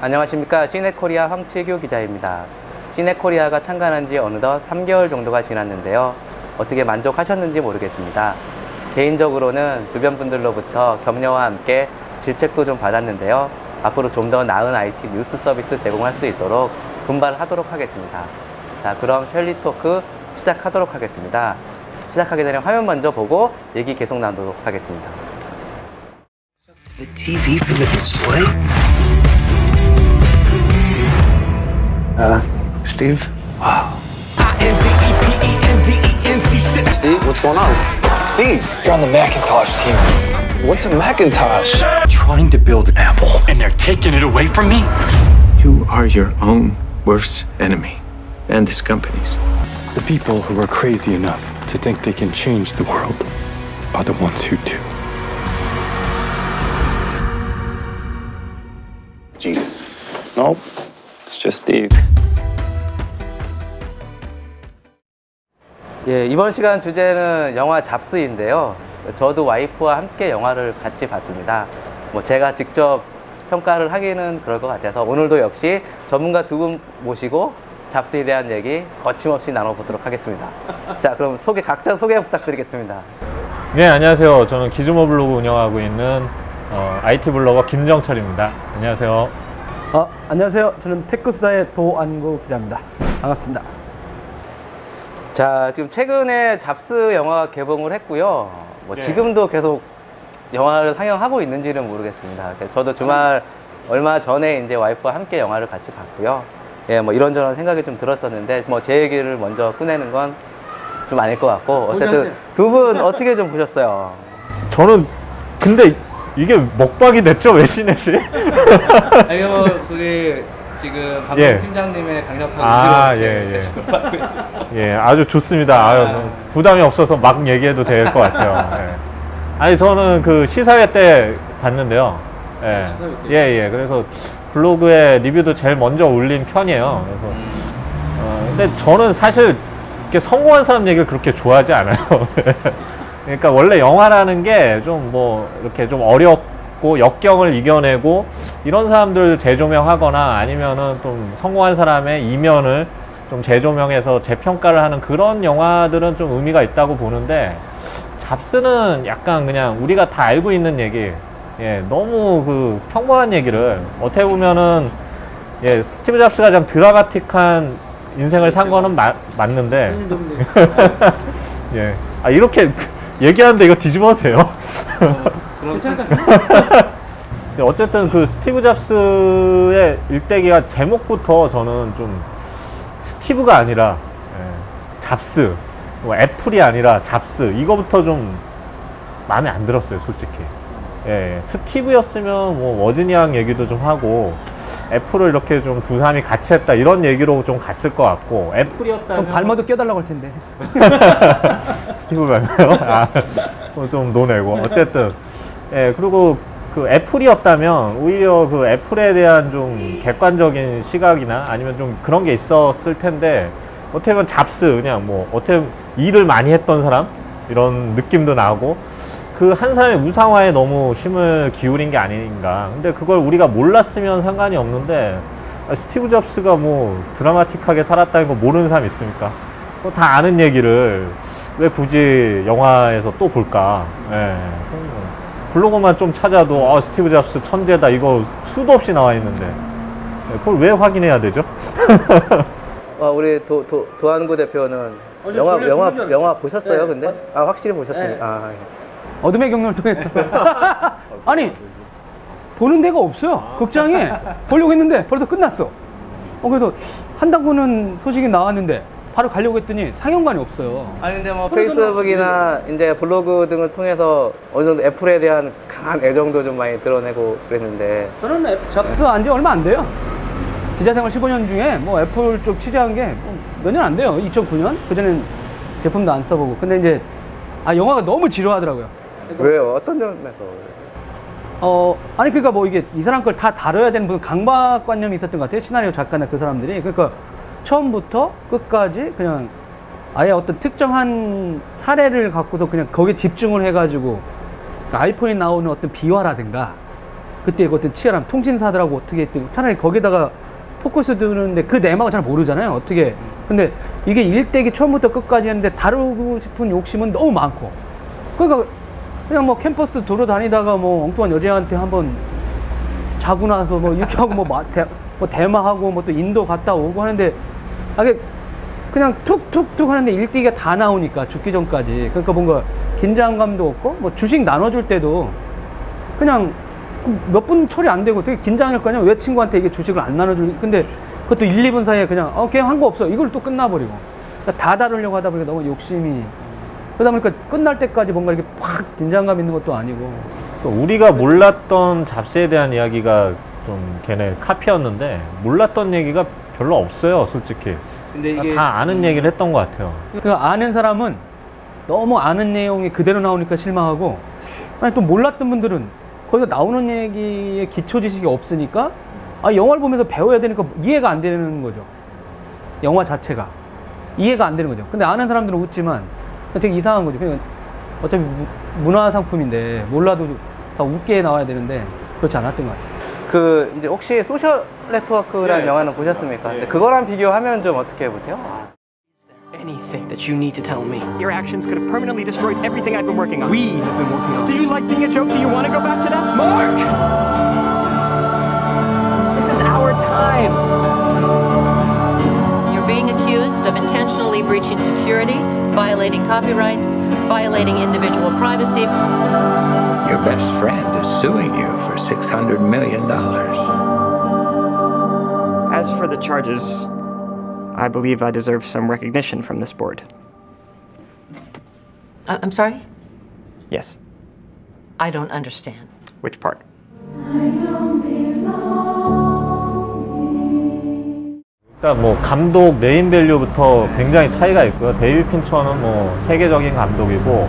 안녕하십니까. 시네코리아 황치규 기자입니다. 시네코리아가 창간한 지 어느덧 3개월 정도가 지났는데요. 어떻게 만족하셨는지 모르겠습니다. 개인적으로는 주변 분들로부터 격려와 함께 질책도 좀 받았는데요. 앞으로 좀 더 나은 IT 뉴스 서비스 제공할 수 있도록 분발하도록 하겠습니다. 자, 그럼 셜리 토크 시작하도록 하겠습니다. 시작하기 전에 화면 먼저 보고 얘기 계속 나누도록 하겠습니다. The TV for the display? Steve? Wow. Steve, what's going on? Steve! You're on the Macintosh team. What's a Macintosh? Trying to build Apple, and they're taking it away from me? You are your own worst enemy, and this company's. The people who are crazy enough to think they can change the world are the ones who do. Jesus. Nope, it's just Steve. 예, 이번 시간 주제는 영화 잡스인데요. 저도 와이프와 함께 영화를 같이 봤습니다. 제가 직접 평가를 하기는 그럴 것 같아서 오늘도 역시 전문가 두 분 모시고 잡스에 대한 얘기 거침없이 나눠보도록 하겠습니다. 자, 그럼 각자 소개 부탁드리겠습니다. 네, 안녕하세요. 저는 기즈모 블로그 운영하고 있는 IT 블로거 김정철입니다. 안녕하세요. 안녕하세요. 저는 테크수다의 도안구 기자입니다. 반갑습니다. 자, 지금 최근에 잡스 영화가 개봉을 했고요. 지금도 계속 영화를 상영하고 있는지는 모르겠습니다. 저도 주말 얼마 전에 이제 와이프와 함께 영화를 같이 봤고요. 예, 이런저런 생각이 좀 들었었는데, 제 얘기를 먼저 꺼내는 건 좀 아닐 것 같고, 어쨌든 두 분 어떻게 좀 보셨어요? 저는 근데 이게 먹박이 됐죠, 외신넷이? 아니, 그게 지금 방송 팀장님의 강력한 예, 아주 좋습니다. 부담이 없어서 막 얘기해도 될 것 같아요. 예. 아니, 저는 그 시사회 때 봤는데요. 예. 그래서 블로그에 리뷰도 제일 먼저 올린 편이에요. 그래서 근데 저는 사실 이렇게 성공한 사람 얘기를 그렇게 좋아하지 않아요. 그러니까 원래 영화라는 게 좀 이렇게 좀 어렵고 역경을 이겨내고 이런 사람들 재조명하거나 아니면은 좀 성공한 사람의 이면을 좀 재조명해서 재평가를 하는 그런 영화들은 좀 의미가 있다고 보는데, 잡스는 약간 그냥 우리가 다 알고 있는 얘기, 너무 그 평범한 얘기를 어떻게 보면은 스티브 잡스가 좀 드라마틱한 인생을 산 거는 맞는데 이렇게 얘기하는데 이거 뒤집어도 돼요? 어쨌든 그 스티브 잡스의 일대기가 제목부터 저는 좀 스티브가 아니라 잡스, 애플이 아니라 잡스, 이거부터 좀 마음에 안 들었어요, 솔직히. 스티브였으면 워즈니악 얘기도 좀 하고 애플을 이렇게 좀 두 사람이 같이 했다 이런 얘기로 좀 갔을 것 같고, 애플이었다면 발머도 껴달라고 할 텐데. 스티브 발머요? 좀 노내고 어쨌든 그리고 그 애플이었다면 오히려 그 애플에 대한 좀 객관적인 시각이나 아니면 좀 그런 게 있었을 텐데, 어떻게 보면 잡스, 그냥 어떻게 보면 일을 많이 했던 사람 이런 느낌도 나고, 그 한 사람의 우상화에 너무 힘을 기울인 게 아닌가. 근데 그걸 우리가 몰랐으면 상관이 없는데, 스티브 잡스가 드라마틱하게 살았다는 거 모르는 사람 있습니까? 다 아는 얘기를 왜 굳이 영화에서 또 볼까? 블로그만 좀 찾아도 스티브 잡스 천재다 이거 수도 없이 나와 있는데 그걸 왜 확인해야 되죠? 우리 도안구 대표는 영화 보셨어요? 근데? 확실히 보셨습니다. 어둠의 경로를 통해서. 아니, 보는 데가 없어요. 극장에 보려고 했는데 벌써 끝났어. 그래서 한다고는 소식이 나왔는데 바로 가려고 했더니 상영관이 없어요. 아니, 근데 페이스북이나 이제 블로그 등을 통해서 어느 정도 애플에 대한 강한 애정도 좀 많이 드러내고 그랬는데, 저는 잡스 안 지 얼마 안 돼요. 기자 생활 15년 중에 애플 쪽 취재한 게 몇 년 안 돼요. 2009년? 그전엔 제품도 안 써보고. 근데 이제 영화가 너무 지루하더라고요. 왜요? 어떤 점에서? 아니, 그러니까 이게 이 사람 걸 다 다뤄야 되는 무슨 강박관념이 있었던 것 같아요. 시나리오 작가나 그 사람들이. 그러니까 처음부터 끝까지 그냥 아예 어떤 특정한 사례를 갖고서 그냥 거기에 집중을 해가지고, 그러니까 아이폰이 나오는 어떤 비화라든가 그때 그 어떤 치열한 통신사들하고 어떻게 했든 차라리 거기다가 포커스 두는데 그 내막을 잘 모르잖아요. 어떻게. 근데 이게 일대기 처음부터 끝까지 했는데 다루고 싶은 욕심은 너무 많고. 그러니까 그냥 뭐 캠퍼스 돌아다니다가 뭐 엉뚱한 여자한테 한번 자고 나서 뭐 이렇게 하고 뭐 대마하고 뭐 또 인도 갔다 오고 하는데 그냥 툭툭툭 하는데 일대기가 다 나오니까 죽기 전까지. 그러니까 뭔가 긴장감도 없고 뭐 주식 나눠줄 때도 그냥 몇 분 처리 안 되고 되게 긴장할 거 아니야. 왜 친구한테 이게 주식을 안 나눠줄. 근데 그것도 1, 2분 사이에 그냥 그냥 한 거 없어. 이걸 또 끝나버리고. 그러니까 다 다루려고 하다 보니까 너무 욕심이. 그러다 보니까 끝날 때까지 뭔가 이렇게 팍 긴장감 있는 것도 아니고. 또 우리가 몰랐던 잡스에 대한 이야기가 좀 걔네 카피였는데 몰랐던 얘기가 별로 없어요, 솔직히. 근데 이게 다 아는 얘기를 했던 것 같아요. 그러니까 아는 사람은 너무 아는 내용이 그대로 나오니까 실망하고, 아니 또 몰랐던 분들은 거기서 나오는 얘기에 기초 지식이 없으니까 영화를 보면서 배워야 되니까 이해가 안 되는 거죠. 영화 자체가 이해가 안 되는 거죠. 근데 아는 사람들은 웃지만 되게 이상한 거죠. 그냥 어차피 문화 상품인데 몰라도 다 웃게 나와야 되는데 그렇지 않았던 것 같아요. 이제 혹시 소셜 네트워크라는 영화는 보셨습니까? 근데 그거랑 비교하면 좀 어떻게 보세요? Anything that you need to tell me. Your actions could have permanently destroyed everything I've been working on. We have been working on. Did you like being a joke? Do you want to go back to that? Mark! This is our time. You're being accused of intentionally breaching security, violating copyrights, violating individual privacy. Your best friend is suing you for $600 million. As for the charges, I believe I deserve some recognition from this board. I'm sorry? Yes. I don't understand. Which part? 일단 뭐 감독 메인 밸류부터 굉장히 차이가 있고요. 데이비드 핀처는 뭐 세계적인 감독이고,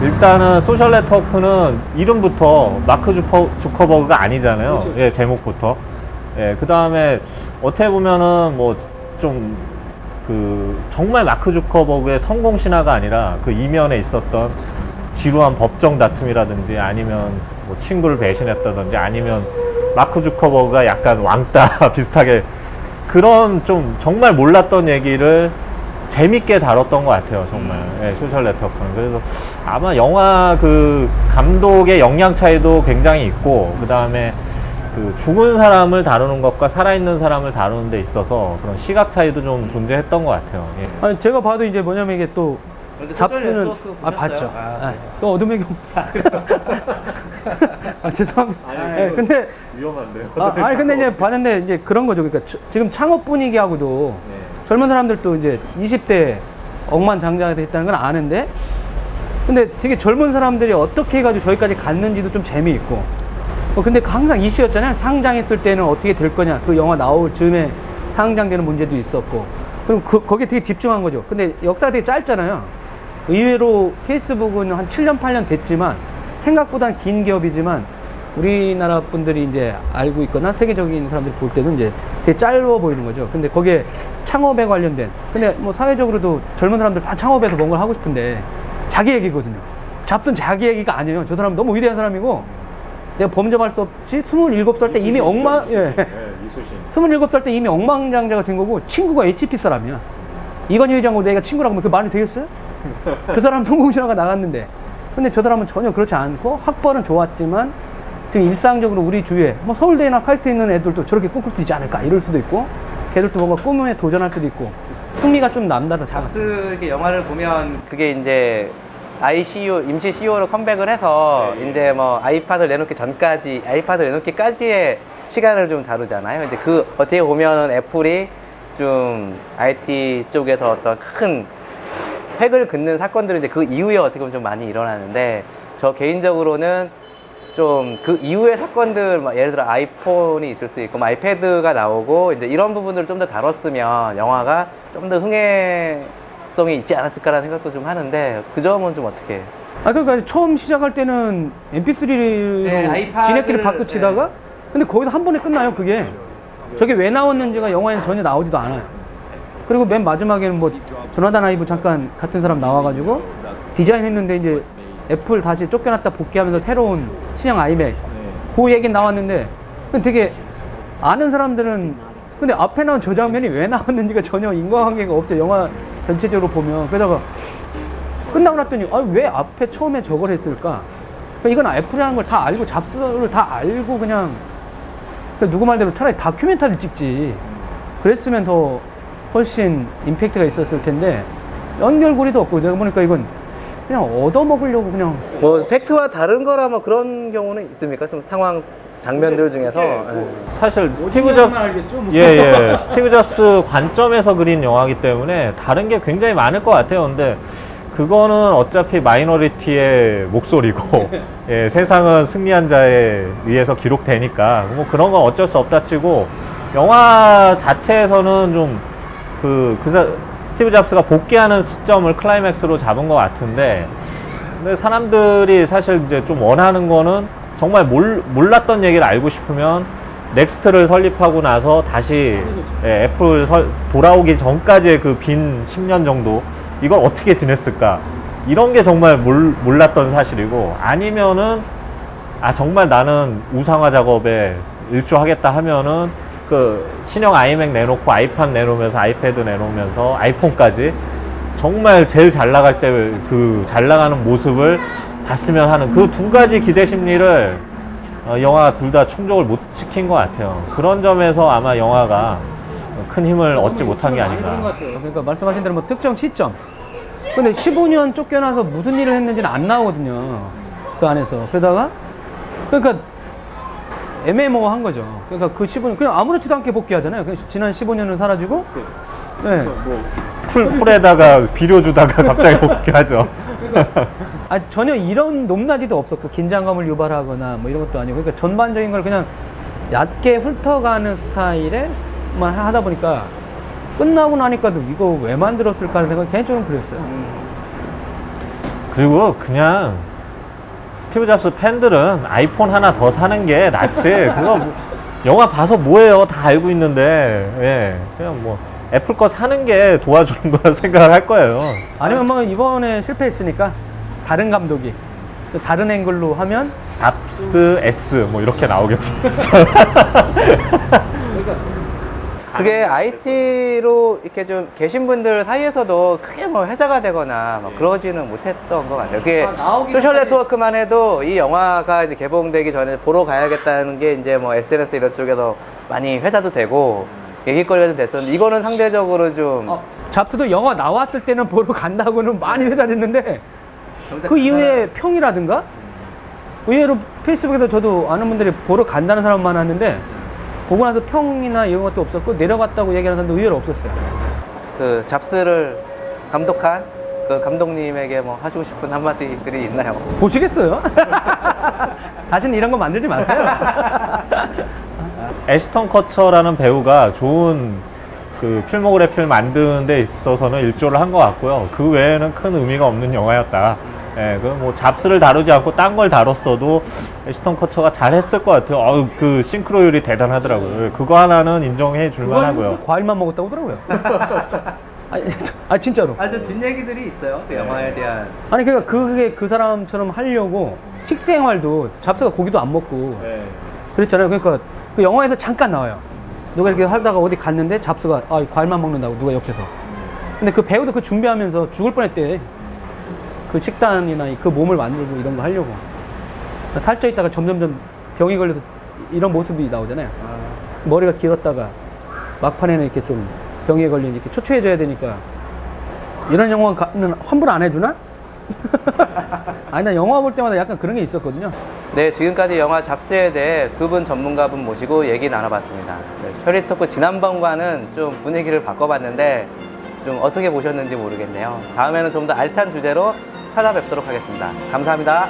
일단은 소셜 네트워크는 이름부터 마크 주커버그가 아니잖아요. 그렇죠. 예, 제목부터. 예, 그 다음에 어떻게 보면은 뭐 좀 정말 마크 주커버그의 성공 신화가 아니라 그 이면에 있었던 지루한 법정 다툼이라든지, 아니면 뭐 친구를 배신했다든지, 아니면 마크 주커버그가 약간 왕따 비슷하게 그런 좀 정말 몰랐던 얘기를 재밌게 다뤘던 것 같아요, 정말. 예, 소셜 네트워크는. 그래서 아마 영화 감독의 역량 차이도 굉장히 있고, 그 다음에 죽은 사람을 다루는 것과 살아있는 사람을 다루는 데 있어서 그런 시각 차이도 좀 존재했던 것 같아요. 예. 아니 제가 봐도 이제 뭐냐면 이게 또 잡스는 봤죠. 또 어둠의 경. 죄송합니다. 근데 위험한데요. 아니 근데 이제 봤는데 이제 그런 거죠. 그러니까 지금 창업 분위기하고도 젊은 사람들도 이제 20대 억만장자가 했다는 건 아는데, 근데 되게 젊은 사람들이 어떻게 해가지고 저기까지 갔는지도 좀 재미있고. 근데 항상 이슈였잖아요. 상장했을 때는 어떻게 될 거냐. 그 영화 나올 즈음에 상장되는 문제도 있었고. 그럼 거기에 되게 집중한 거죠. 근데 역사가 되게 짧잖아요. 의외로 페이스북은 한 7년, 8년 됐지만 생각보다는 긴 기업이지만 우리나라 분들이 이제 알고 있거나 세계적인 사람들이 볼 때는 이제 되게 짧아 보이는 거죠. 근데 거기에 창업에 관련된, 근데 뭐 사회적으로도 젊은 사람들 다 창업해서 뭔가를 하고 싶은데 자기 얘기거든요. 잡스는 자기 얘기가 아니에요. 저 사람 너무 위대한 사람이고, 내가 범접할 수 없지. 27살 때 이미 27살 때 이미 억만장자가 된 거고, 친구가 HP 사람이야. 이건희 회장하고 내가 친구라고 하면 그 말이 되겠어요? 그 사람 성공 신화가 나갔는데. 근데 저 사람은 전혀 그렇지 않고, 학벌은 좋았지만 지금 일상적으로 우리 주위에 뭐 서울대나 카이스트에 있는 애들도 저렇게 꿈꿀 수 있지 않을까 이럴 수도 있고, 걔들도 뭔가 꿈에 도전할 수도 있고, 흥미가 좀 남다르다. 잡스 영화를 보면 그게 이제 ICU, 임시 CEO로 컴백을 해서 이제 뭐 아이팟을 내놓기까지의 시간을 좀 다루잖아요. 이제 어떻게 보면은 애플이 좀 IT 쪽에서 어떤 큰 획을 긋는 사건들이 이제 그 이후에 어떻게 보면 좀 많이 일어나는데, 저 개인적으로는 좀 그 이후의 사건들, 예를 들어 아이폰이 있을 수 있고, 아이패드가 나오고, 이제 이런 부분들을 좀 더 다뤘으면 영화가 좀 더 흥행성이 있지 않았을까라는 생각도 좀 하는데, 그 점은 좀 어떻게? 그러니까 처음 시작할 때는 MP3로 지네끼리 박수 치다가, 근데 거기서 한 번에 끝나요, 그게. 저게 왜 나왔는지가 영화에는 전혀 나오지도 않아요. 그리고 맨 마지막에는 뭐 조나단 아이브 잠깐 같은 사람 나와가지고 디자인했는데, 이제 애플 다시 쫓겨났다 복귀하면서 새로운 신형 아이맥 그 얘기 나왔는데 되게 아는 사람들은 근데 앞에 나온 저 장면이 왜 나왔는지가 전혀 인과관계가 없죠. 영화 전체적으로 보면. 그러다가 끝나고 났더니 왜 앞에 처음에 저걸 했을까? 이건 애플이라는 걸 다 알고 잡스를 다 알고 그냥 누구 말대로 차라리 다큐멘터리를 찍지. 그랬으면 더 훨씬 임팩트가 있었을 텐데 연결고리도 없고 내가 보니까 이건 그냥 얻어먹으려고 그냥 뭐 팩트와 다른 거라면 그런 경우는 있습니까? 좀 상황 장면들 중에서 사실 스티브 잡스 스티브 잡스 관점에서 그린 영화이기 때문에 다른 게 굉장히 많을 것 같아요. 근데 그거는 어차피 마이너리티의 목소리고 예, 세상은 승리한 자에 의해서 기록되니까 뭐 그런 건 어쩔 수 없다 치고 영화 자체에서는 좀 스티브 잡스가 복귀하는 시점을 클라이맥스로 잡은 것 같은데 근데 사람들이 사실 이제 좀 원하는 거는 정말 몰랐던 얘기를 알고 싶으면 넥스트를 설립하고 나서 다시 애플 돌아오기 전까지의 그 빈 10년 정도 이걸 어떻게 지냈을까 이런 게 정말 몰랐던 사실이고 아니면은 정말 나는 우상화 작업에 일조하겠다 하면은 그 신형 아이맥 내놓고 아이팟 내놓으면서 아이패드 내놓으면서 아이폰까지 정말 제일 잘 나갈 때 그 잘 나가는 모습을 봤으면 하는 그 두 가지 기대 심리를 영화가 둘 다 충족을 못 시킨 것 같아요. 그런 점에서 아마 영화가 큰 힘을 얻지 못한 게 아닌가. 그러니까 말씀하신 대로 뭐 특정 시점. 근데 15년 쫓겨나서 무슨 일을 했는지는 안 나오거든요. 그 안에서. 그러니까 애매모호한 거죠. 그러니까 그 15년 그냥 아무렇지도 않게 복귀하잖아요. 그냥 지난 15년은 사라지고. 네. 풀에다가 비료 주다가 갑자기 복귀하죠. 전혀 이런 높낮이도 없었고 긴장감을 유발하거나 뭐 이런 것도 아니고 그러니까 전반적인 걸 그냥 얕게 훑어가는 스타일에만 하다 보니까 끝나고 나니까도 이거 왜 만들었을까 하는 생각이 개인적으로 그랬어요. 그리고 그냥 스티브 잡스 팬들은 아이폰 하나 더 사는 게 낫지. 그거 영화 봐서 뭐해요? 다 알고 있는데 예, 그냥 뭐 애플 거 사는 게 도와주는 거라 생각을 할 거예요. 아니면 뭐 이번에 실패했으니까 다른 감독이 또 다른 앵글로 하면 잡스 S 뭐 이렇게 나오겠죠. 그게 IT로 이렇게 좀 계신 분들 사이에서도 크게 뭐 회자가 되거나 뭐 그러지는 못했던 것 같아요. 그게 소셜 네트워크만 해도 이 영화가 이제 개봉되기 전에 보러 가야겠다는 게 이제 뭐 SNS 이런 쪽에서 많이 회자도 되고 얘기거리가 좀 됐었는데 이거는 상대적으로 좀 잡스도 영화 나왔을 때는 보러 간다고는 많이 회자됐는데 그 이후에 평이라든가 의외로 페이스북에도 저도 아는 분들이 보러 간다는 사람 많았는데 보고 나서 평이나 이런 것도 없었고 내려갔다고 얘기하는 사람도 의외로 없었어요. 그 잡스를 감독한 그 감독님에게 뭐 하시고 싶은 한마디들이 있나요? 보시겠어요? 다시는 이런 거 만들지 마세요. 애시턴 커처라는 배우가 좋은 그 필모그래피를 만드는 데 있어서는 일조를 한 것 같고요. 그 외에는 큰 의미가 없는 영화였다. 예, 그 뭐 잡스를 다루지 않고 딴 걸 다뤘어도 애시턴 커처가 잘 했을 것 같아요. 그 싱크로율이 대단하더라고요. 그거 하나는 인정해 줄 만하고요. 과일만 먹었다고 하더라고요. 진짜로. 아주 뒷얘기들이 있어요. 그 영화에 대한. 아니 그러니까 그게 그 사람처럼 하려고 식생활도 잡스가 고기도 안 먹고 그랬잖아요. 그러니까 그 영화에서 잠깐 나와요. 누가 이렇게 하다가 어디 갔는데 잡스가 과일만 먹는다고 누가 옆에서. 근데 그 배우도 그 준비하면서 죽을 뻔했대. 그 식단이나 그 몸을 만들고 이런 거 하려고 살쪄 있다가 점점점 병이 걸려서 이런 모습이 나오잖아요. 머리가 길었다가 막판에는 이렇게 좀 병에 걸린 이렇게 초췌해져야 되니까 이런 영화는 환불 안 해주나? 아니 나 영화 볼 때마다 약간 그런 게 있었거든요. 네, 지금까지 영화 잡스에 대해 두 분 전문가분 모시고 얘기 나눠봤습니다. 네, 셔리 토크 지난번과는 좀 분위기를 바꿔봤는데 좀 어떻게 보셨는지 모르겠네요. 다음에는 좀 더 알찬 주제로 찾아뵙도록 하겠습니다. 감사합니다.